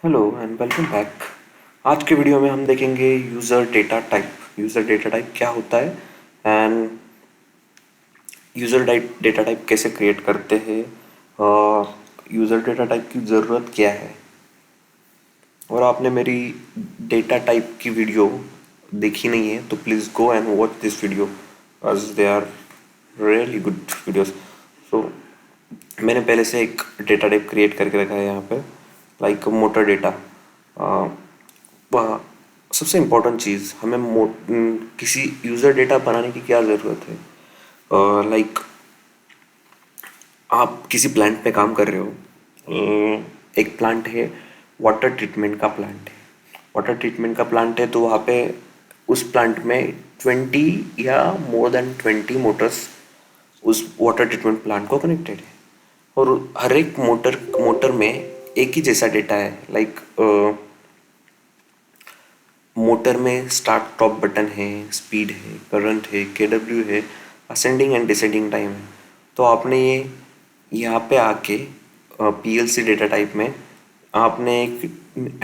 Hello and welcome back. आज के video में हम देखेंगे user data type. User data type क्या होता है एंड यूज़र डेटा टाइप कैसे क्रिएट करते हैं और यूज़र डेटा टाइप की ज़रूरत क्या है। और आपने मेरी डेटा टाइप की वीडियो देखी नहीं है तो please go and watch this video as they are really good videos. So मैंने पहले से एक डेटा टाइप क्रिएट करके रखा है यहाँ पे, लाइक मोटर डेटा। वह सबसे इम्पोर्टेंट चीज़ हमें किसी यूज़र डेटा बनाने की क्या ज़रूरत है। लाइक आप किसी प्लांट पे काम कर रहे हो। एक प्लांट है, वाटर ट्रीटमेंट का प्लांट है। वाटर ट्रीटमेंट का प्लांट है तो वहाँ पे उस प्लांट में 20 या मोर देन 20 मोटर्स उस वाटर ट्रीटमेंट प्लांट को कनेक्टेड है। और हर एक मोटर में एक ही जैसा डेटा है। लाइक मोटर में स्टार्ट टॉप बटन है, स्पीड है, करंट है, केडब्ल्यू है, असेंडिंग एंड डिसेंडिंग टाइम है। तो आपने ये यहाँ पे आके पीएलसी डेटा टाइप में आपने एक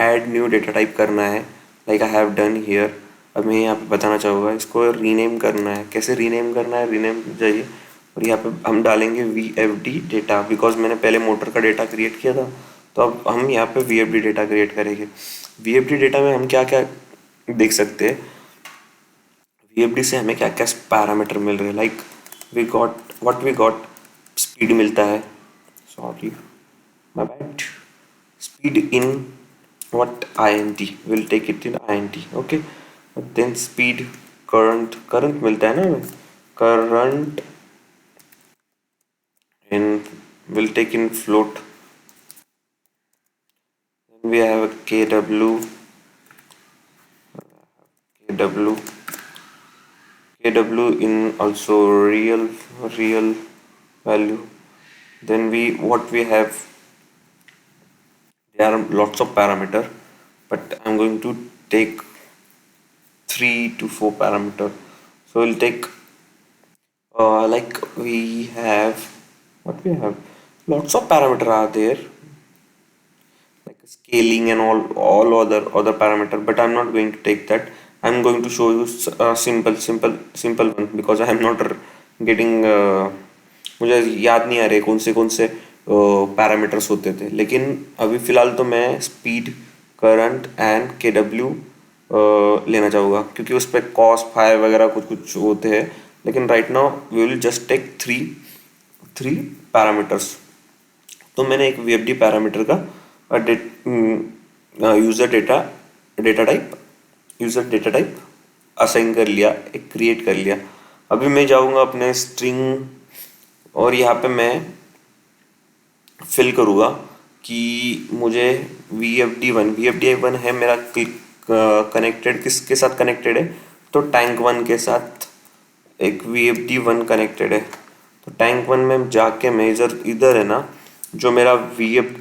ऐड न्यू डेटा टाइप करना है, like I have done here. अब मैं यहाँ पे बताना चाहूँगा, इसको रीनेम करना है। कैसे रीनेम करना है, रीनेम जाइए और यहाँ पे हम डालेंगे we F D data, because मैंने पहले मोटर का डेटा क्रिएट किया था। तो अब हम यहाँ पे we F D data create करेंगे। वी एफ डी डेटा में हम क्या क्या देख सकते हैं, वीएफडी से हमें क्या क्या पैरामीटर मिल रहे हैं। लाइक वी गॉट स्पीड मिलता है, sorry my bad, speed in what I N T, will take it in I N T, okay. Then speed, current मिलता है ना हमें, current in will take in float. We have K W kw in also real value. Then we what we have, there are lots of parameter, but I'm going to take 3 to 4 parameter. So we'll take like we have, what we have, lots of parameter are there, like scaling and all other parameter, but I'm not going to take that. I'm going to show you simple one, because I am not getting मुझे याद नहीं आ रहे कौन से parameters होते थे। लेकिन अभी फ़िलहाल तो मैं speed, current and K W लेना चाहूँगा, क्योंकि उस पर कॉस फाई वगैरह कुछ कुछ होते हैं। लेकिन right now we will just take three parameters. तो मैंने एक वीएफडी पैरामीटर का यूज़र डेटा टाइप असाइन कर लिया, एक क्रिएट कर लिया। अभी मैं जाऊँगा अपने स्ट्रिंग और यहाँ पे मैं फिल करूँगा कि मुझे वी एफ डी वन है मेरा, कनेक्टेड किसके साथ कनेक्टेड है, तो टैंक वन के साथ एक we F D one connected है। तो टैंक वन में जाके मैं इधर है ना, जो मेरा V F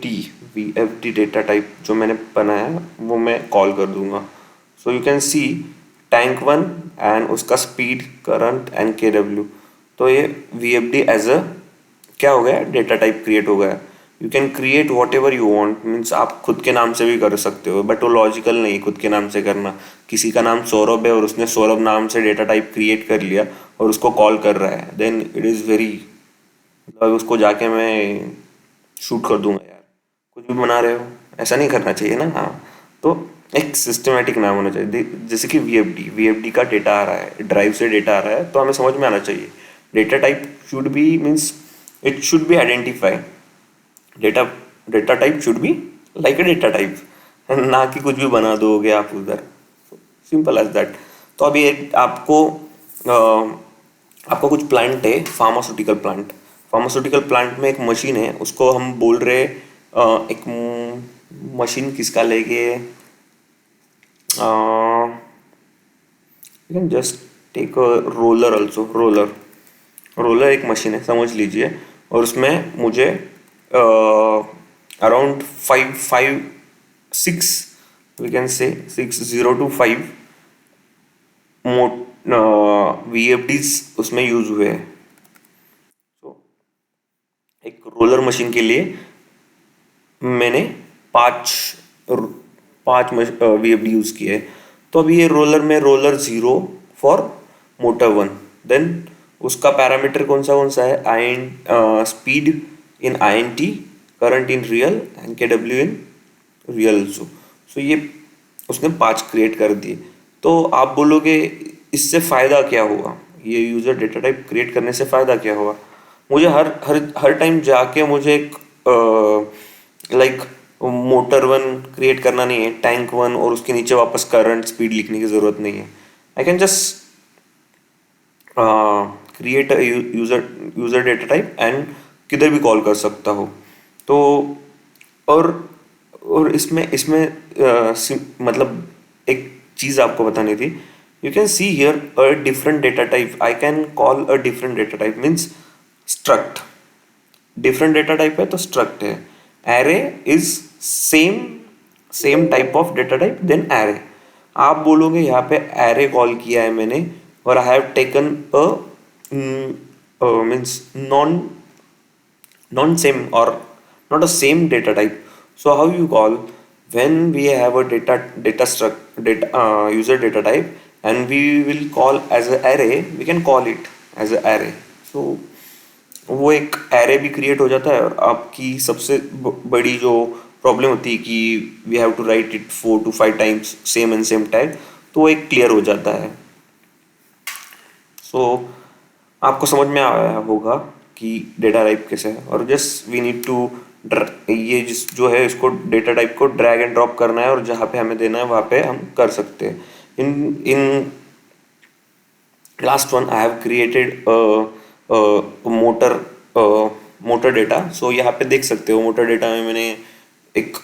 D data type जो मैंने बनाया वो मैं कॉल कर दूंगा। So you can see tank one and उसका speed, current and K W. तो ये V F D as a क्या हो गया, डेटा टाइप क्रिएट हो गया। You can create whatever you want, means आप खुद के नाम से भी कर सकते हो, बट वो लॉजिकल नहीं खुद के नाम से करना। किसी का नाम सौरभ है और उसने सौरभ नाम से डेटा टाइप क्रिएट कर लिया और उसको कॉल कर रहा है, देन इट इज़ वेरी, मतलब उसको जाके मैं शूट कर दूंगा यार। कुछ भी बना रहे हो, ऐसा नहीं करना चाहिए ना। हाँ, तो एक सिस्टमेटिक नाम होना चाहिए। जैसे कि वी एफ डी का डेटा आ रहा है, ड्राइव से डेटा आ रहा है, तो हमें समझ में आना चाहिए data type should be, means it should be identify, data data type should be like a data type, ना कि कुछ भी बना दोगे आप उधर। Simple as that. तो अभी एक आपको कुछ प्लांट है, फार्मास्यूटिकल प्लांट में एक मशीन है, उसको हम बोल रहे एक मशीन किसका लेके, you can just take roller also. Roller एक मशीन है समझ लीजिए, और उसमें मुझे around 6, we can say 6 0 to 5 V F Ds उसमें यूज हुए हैं। तो एक रोलर मशीन के लिए मैंने 5 पांच VFD यूज किए। तो अभी ये रोलर में roller zero for motor one, then उसका पैरामीटर कौन सा है, I speed in INT, current in real and KW in real also. So ये उसने पांच क्रिएट कर दिए। तो आप बोलोगे इससे फायदा क्या हुआ, ये यूजर डेटा टाइप क्रिएट करने से फायदा क्या हुआ। मुझे हर हर हर टाइम जाके मुझे एक लाइक मोटर वन क्रिएट करना नहीं है, टैंक वन और उसके नीचे वापस करंट स्पीड लिखने की ज़रूरत नहीं है। I can just create user user data type and किधर भी कॉल कर सकता हो। तो और और इसमें इसमें मतलब एक चीज़ आपको बतानी थी। You can see here a different data type, I can call a different data type means struct. Different data type है तो स्ट्रक्ट है। Array is same same type of data type then array. आप बोलोगे यहाँ पे array call किया है मैंने और I have taken a means non non same or not a same data type. So how you call when we have a user data type and we will call as a array, we can call it as a array. So वो एक array भी create हो जाता है और आपकी सबसे बड़ी जो प्रॉब्लम होती है कि we have to write it 4 to 5 times same and same type, तो वो एक क्लियर हो जाता है। सो आपको समझ में आया होगा कि डेटा टाइप कैसे है। और जस्ट वी नीड टू ये जिस जो है इसको डेटा टाइप को ड्रैग एंड ड्रॉप करना है और जहाँ पे हमें देना है वहाँ पे हम कर सकते हैं। In in last one I have created motor motor data. So यहाँ पे देख सकते हो मोटर डेटा में मैंने एक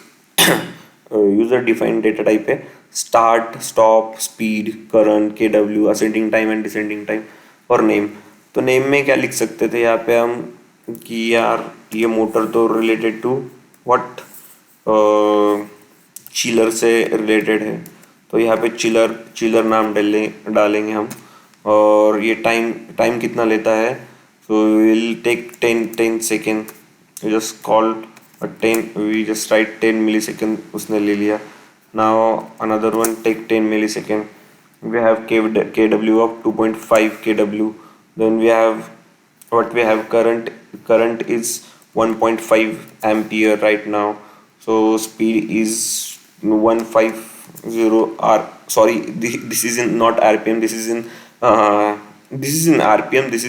यूजर डिफाइंड डेटा टाइप है, start stop speed current KW ascending time and descending time और नेम। तो नेम में क्या लिख सकते थे यहाँ पे हम कि यार ये मोटर तो रिलेटेड टू व्हाट चिलर से रिलेटेड है, तो यहाँ पे चिलर चिलर नाम डालेंगे हम। और ये टाइम टाइम कितना लेता है, so will take 10 second, just call 10, we just write 10 millisecond उसने ले लिया। Now another one take 10 millisecond, we have KW of 2.5 KW, then we have what we have current is 1.5 ampere right now, so speed is 150 r, sorry, this is in not RPM, this is in RPM, this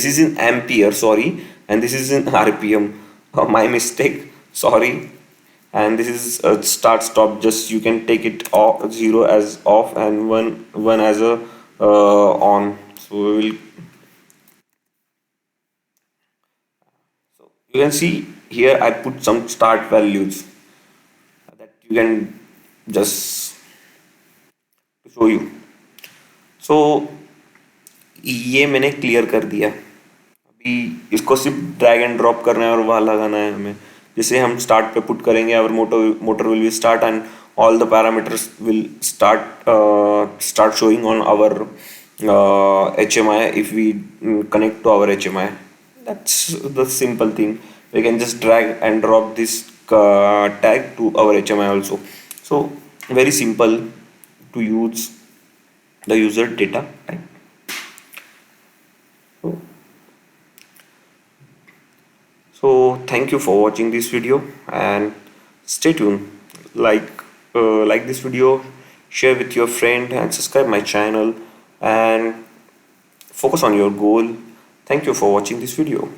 is in ampere, sorry, and this is in RPM. My mistake, sorry. And this is a start stop. Just you can take it off, zero as off and one as a on. So we will. So you can see here I put some start values that you can just show you. So ये मैंने clear कर दिया। अभी इसको सिर्फ drag and drop करना है और वहाँ लगाना है हमें। जैसे हम स्टार्ट पे पुट करेंगे और motor will be start and all the parameters will start showing on our HMI if we connect to our HMI. That's the simple thing. We can just drag and drop this tag to our HMI also. So very simple to use the user data type. So thank you for watching this video and stay tuned. Like this video, share with your friend and subscribe my channel and focus on your goal. Thank you for watching this video.